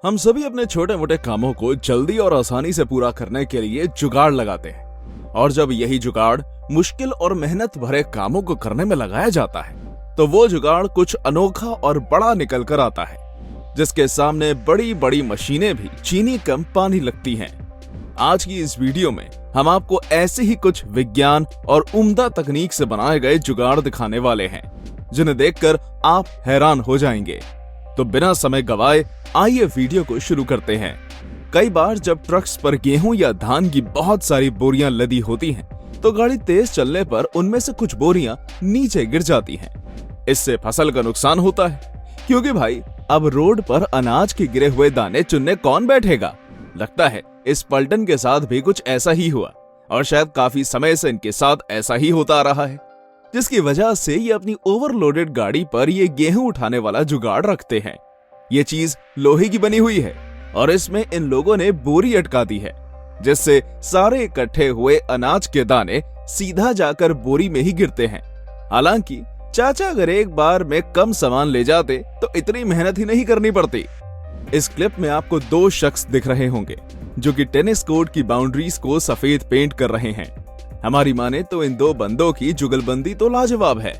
हम सभी अपने छोटे मोटे कामों को जल्दी और आसानी से पूरा करने के लिए जुगाड़ लगाते हैं, और जब यही जुगाड़ मुश्किल और मेहनत भरे कामों को करने में लगाया जाता है तो वो जुगाड़ कुछ अनोखा और बड़ा निकल कर आता है, जिसके सामने बड़ी बड़ी मशीनें भी चीनी कम पानी लगती हैं। आज की इस वीडियो में हम आपको ऐसे ही कुछ विज्ञान और उम्दा तकनीक से बनाए गए जुगाड़ दिखाने वाले हैं, जिन्हें देखकर आप हैरान हो जाएंगे। तो बिना समय गवाए आइए वीडियो को शुरू करते हैं। कई बार जब ट्रक्स पर गेहूं या धान की बहुत सारी बोरियां लदी होती हैं, तो गाड़ी तेज चलने पर उनमें से कुछ बोरियां नीचे गिर जाती हैं। इससे फसल का नुकसान होता है, क्योंकि भाई अब रोड पर अनाज के गिरे हुए दाने चुनने कौन बैठेगा। लगता है इस पलटन के साथ भी कुछ ऐसा ही हुआ, और शायद काफी समय से इनके साथ ऐसा ही होता रहा है, जिसकी वजह से ये अपनी ओवरलोडेड गाड़ी पर ये गेहूं उठाने वाला जुगाड़ रखते हैं। ये चीज लोहे की बनी हुई है और इसमें इन लोगों ने बोरी अटका दी है, जिससे सारे इकट्ठे हुए अनाज के दाने सीधा जाकर बोरी में ही गिरते हैं। हालांकि चाचा अगर एक बार में कम सामान ले जाते तो इतनी मेहनत ही नहीं करनी पड़ती। इस क्लिप में आपको दो शख्स दिख रहे होंगे जो कि टेनिस कोर्ट की बाउंड्रीज को सफेद पेंट कर रहे हैं। हमारी माने तो इन दो बंदों की जुगलबंदी तो लाजवाब है।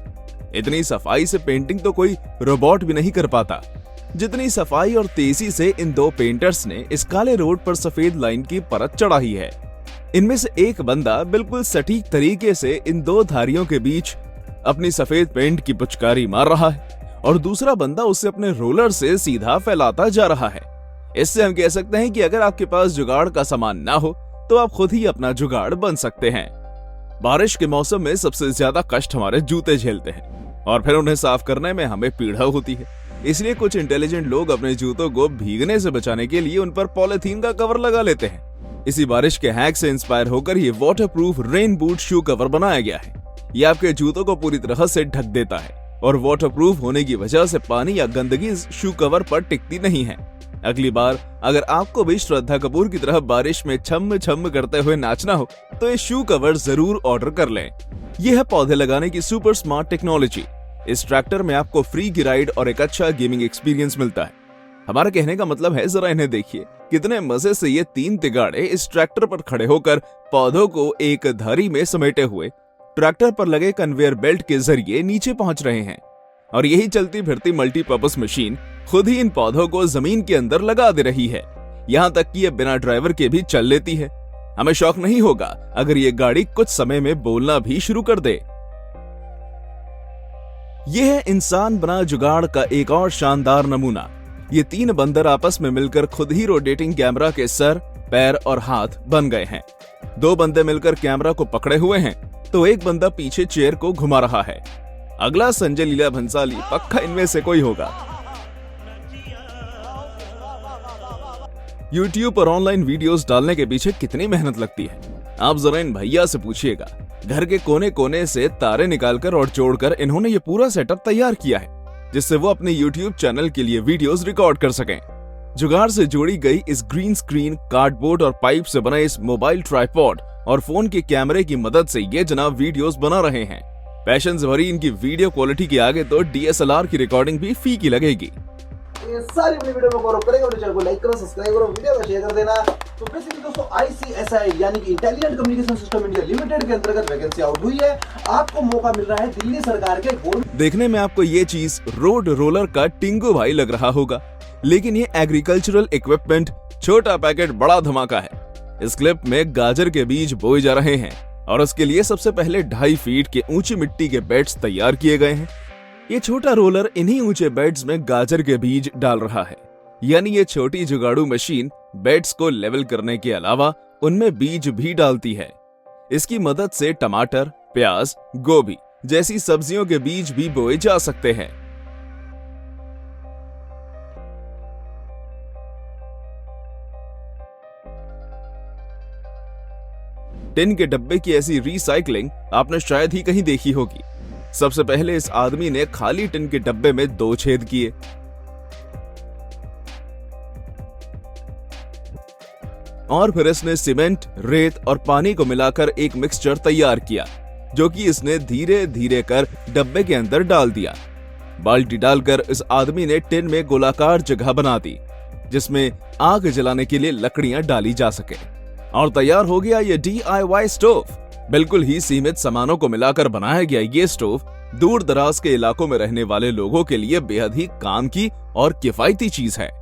इतनी सफाई से पेंटिंग तो कोई रोबोट भी नहीं कर पाता। जितनी सफाई और तेजी से इन दो पेंटर्स ने इस काले रोड पर सफेद लाइन की परत चढ़ाई है। इनमें से एक बंदा बिल्कुल सटीक तरीके से इन दो धारियों के बीच अपनी सफेद पेंट की पुचकारी मार रहा है, और दूसरा बंदा उसे अपने रोलर से सीधा फैलाता जा रहा है। इससे हम कह सकते हैं कि अगर आपके पास जुगाड़ का सामान ना हो तो आप खुद ही अपना जुगाड़ बन सकते हैं। बारिश के मौसम में सबसे ज्यादा कष्ट हमारे जूते झेलते हैं, और फिर उन्हें साफ करने में हमें पीड़ा होती है। इसलिए कुछ इंटेलिजेंट लोग अपने जूतों को भीगने से बचाने के लिए उन पर पॉलिथीन का कवर लगा लेते हैं। इसी बारिश के हैक से इंस्पायर होकर ये waterproof rain boot shoe cover बनाया गया है। ये आपके जूतों को पूरी तरह से ढक देता है, और वाटरप्रूफ होने की वजह से पानी या गंदगी शू कवर पर टिकती नहीं है। अगली बार अगर आपको भी श्रद्धा कपूर की तरह बारिश में छम छम करते हुए नाचना हो तो ये शू कवर जरूर ऑर्डर कर लें। यह है पौधे लगाने की सुपर स्मार्ट टेक्नोलॉजी। इस ट्रैक्टर में आपको फ्री की राइड और एक अच्छा गेमिंग एक्सपीरियंस मिलता है। हमारा कहने का मतलब है, जरा इन्हें देखिए, कितने मजे से ये तीन तिगाड़े इस ट्रैक्टर पर खड़े होकर पौधों को एक धारी में समेटे हुए ट्रैक्टर पर लगे कन्वेयर बेल्ट के जरिए नीचे पहुंच रहे हैं। और यही चलती फिरती मल्टीपर्पस मशीन खुद ही इन पौधों को जमीन के अंदर लगा दे रही है। यहाँ तक कि ये बिना ड्राइवर के भी चल लेती है। हमें शौक नहीं होगा अगर ये गाड़ी कुछ समय में बोलना भी शुरू कर दे। यह है इंसान बना जुगाड़ का एक और शानदार नमूना। ये तीन बंदर आपस में मिलकर खुद ही रोटेटिंग कैमरा के सर, पैर और हाथ बन गए हैं। दो बंदे मिलकर कैमरा को पकड़े हुए हैं, तो एक बंदा पीछे चेयर को घुमा रहा है। अगला संजय लीला भंसाली पक्का इनमें से कोई होगा। YouTube पर ऑनलाइन वीडियोस डालने के पीछे कितनी मेहनत लगती है, आप जरा इन भैया से पूछिएगा। घर के कोने कोने से तारे निकालकर और जोड़कर इन्होंने ये पूरा सेटअप तैयार किया है, जिससे वो अपने YouTube चैनल के लिए वीडियोस रिकॉर्ड कर सकें। जुगाड़ से जोड़ी गई इस ग्रीन स्क्रीन, कार्डबोर्ड और पाइप से बने इस मोबाइल ट्राइपॉड और फोन के कैमरे की मदद से ये जनाब वीडियोस बना रहे हैं। पैशन से भरी इनकी वीडियो क्वालिटी के आगे तो DSLR की रिकॉर्डिंग भी फीकी लगेगी। ये सारी अपनी वीडियो में गौरव करेंगे, चैनल को लाइक करो, सब्सक्राइब करो, वीडियो को शेयर कर देना। तो बेसिकली दोस्तों ICSI यानी कि intelligent communication system India limited के अंतर्गत वैकेंसी आउट हुई है। आपको मौका मिल रहा है दिल्ली सरकार के बोर्ड। देखने में आपको ये चीज रोड रोलर का टिंगो भाई लग रहा होगा, लेकिन ये एग्रीकल्चरल इक्विपमेंट छोटा पैकेट बड़ा धमाका है। इस क्लिप में गाजर के बीज बोए जा रहे हैं, और उसके लिए सबसे पहले 2.5 फीट के ऊंची मिट्टी के बेड्स तैयार किए गए हैं। ये छोटा रोलर इन्हीं ऊंचे बेड्स में गाजर के बीज डाल रहा है। यानी ये छोटी जुगाड़ू मशीन बेड्स को लेवल करने के अलावा उनमें बीज भी डालती है। इसकी मदद से टमाटर, प्याज, गोभी जैसी सब्जियों के बीज भी बोए जा सकते हैं। टिन के डब्बे की ऐसी रिसाइकलिंग आपने शायद ही कहीं देखी होगी। सबसे पहले इस आदमी ने खाली टिन के डब्बे में 2 छेद किए, और फिर इसने सीमेंट, रेत और पानी को मिलाकर एक मिक्सचर तैयार किया, जो कि इसने धीरे धीरे कर डब्बे के अंदर डाल दिया। बाल्टी डालकर इस आदमी ने टिन में गोलाकार जगह बना दी। जिसमें आग जलाने के लिए लकड़ियां डाली जा सके। और तैयार हो गया ये DIY स्टोव। बिल्कुल ही सीमित सामानों को मिलाकर बनाया गया ये स्टोव दूर दराज के इलाकों में रहने वाले लोगों के लिए बेहद ही काम की और किफायती चीज है।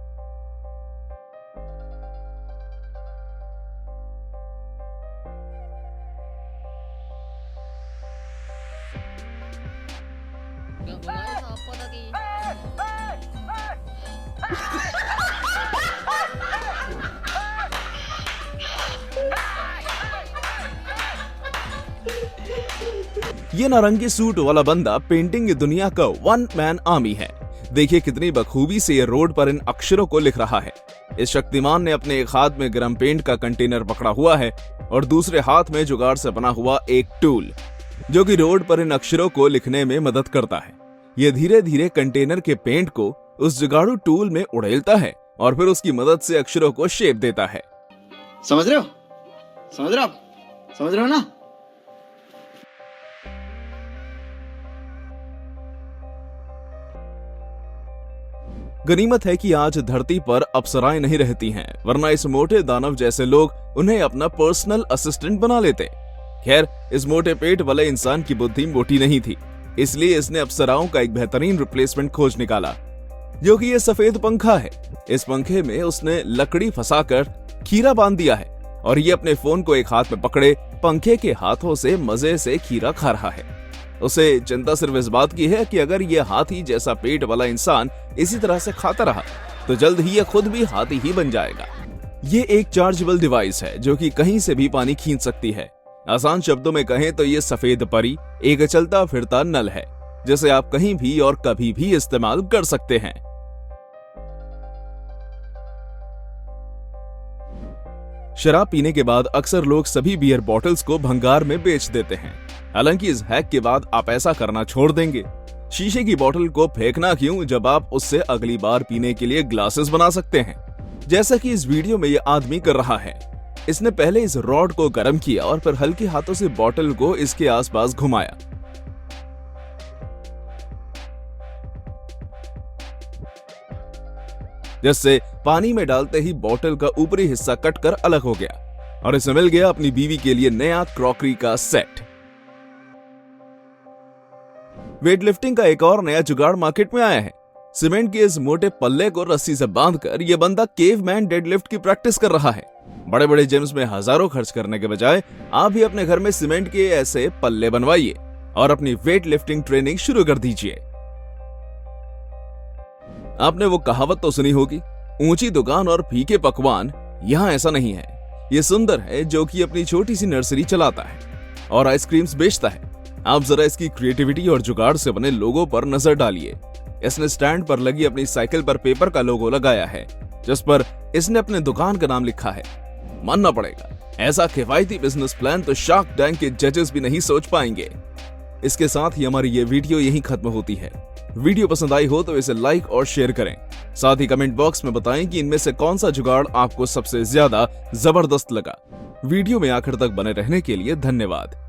ये नारंगी सूट वाला बंदा पेंटिंग की दुनिया का वन मैन आर्मी है। देखिए कितनी बखूबी से ये रोड पर इन अक्षरों को लिख रहा है। इस शक्तिमान ने अपने एक हाथ में गरम पेंट का कंटेनर पकड़ा हुआ है और दूसरे हाथ में जुगाड़ से बना हुआ एक टूल, जो कि रोड पर इन अक्षरों को लिखने में मदद करता है। ये धीरे धीरे कंटेनर के पेंट को उस जुगाड़ू टूल में उड़ेलता है और फिर उसकी मदद से अक्षरों को शेप देता है। समझ रहे हो? समझ रहे हो आप? समझ रहे हो ना? गनीमत है कि आज धरती पर अप्सराएं नहीं रहती हैं, वरना इस मोटे दानव जैसे लोग उन्हें अपना पर्सनल असिस्टेंट बना लेते। खैर, इस मोटे पेट वाले इंसान की बुद्धि मोटी नहीं थी, इसलिए इसने अप्सराओं का एक बेहतरीन रिप्लेसमेंट खोज निकाला, जो कि ये सफेद पंखा है। इस पंखे में उसने लकड़ी फंसाकर खीरा बांध दिया है और ये अपने फोन को एक हाथ में पकड़े पंखे के हाथों से मजे से खीरा खा रहा है। उसे चिंता सिर्फ इस बात की है कि अगर ये हाथी जैसा पेट वाला इंसान इसी तरह से खाता रहा तो जल्द ही ये खुद भी हाथी ही बन जाएगा। ये एक चार्जेबल डिवाइस है जो कि कहीं से भी पानी खींच सकती है। आसान शब्दों में कहें तो ये सफेद परी एक चलता फिरता नल है, जिसे आप कहीं भी और कभी भी इस्तेमाल कर सकते हैं। शराब पीने के बाद अक्सर लोग सभी बियर बॉटल्स को भंगार में बेच देते हैं। हालांकि इस हैक के बाद आप ऐसा करना छोड़ देंगे। शीशे की बोतल को फेंकना क्यों, जब आप उससे अगली बार पीने के लिए ग्लासेस बना सकते हैं, जैसा कि इस वीडियो में यह आदमी कर रहा है। इसने पहले इस रॉड को गर्म किया और फिर हल्के हाथों से बोतल को इसके आसपास घुमाया। जिससे पानी में डालते ही बोतल का ऊपरी हिस्सा कटकर अलग हो गया और इसे मिल गया अपनी बीवी के लिए नया क्रॉकरी का सेट। वेटलिफ्टिंग का एक और नया जुगाड़ मार्केट में आया है। सीमेंट के इस मोटे पल्ले को रस्सी से बांधकर यह बंदा केवमैन डेडलिफ्ट की प्रैक्टिस कर रहा है। बड़े बड़े जिम्स में हजारों खर्च करने के बजाय आप भी अपने घर में सीमेंट के ऐसे पल्ले बनवाइए और अपनी वेट लिफ्टिंग ट्रेनिंग शुरू कर दीजिए। आपने वो कहावत तो सुनी होगी, ऊंची दुकान और फीके पकवान। यहाँ ऐसा नहीं है। ये सुंदर है जो कि अपनी छोटी सी नर्सरी चलाता है और आइसक्रीम्स बेचता है। आप जरा इसकी क्रिएटिविटी और जुगाड़ से बने लोगों पर नजर डालिए। इसने स्टैंड पर लगी अपनी साइकिल पर पेपर का लोगो लगाया है, जिस पर इसने अपने दुकान का नाम लिखा है। मानना पड़ेगा, ऐसा किफायती बिजनेस प्लान तो शार्क टैंक के जजेस भी नहीं सोच पाएंगे। इसके साथ ही हमारी ये वीडियो यहीं खत्म होती है। वीडियो पसंद आई हो तो इसे लाइक और शेयर करें। साथ ही कमेंट बॉक्स में बताएं कि इनमें से कौन सा जुगाड़ आपको सबसे ज्यादा जबरदस्त लगा। वीडियो में आखिर तक बने रहने के लिए धन्यवाद।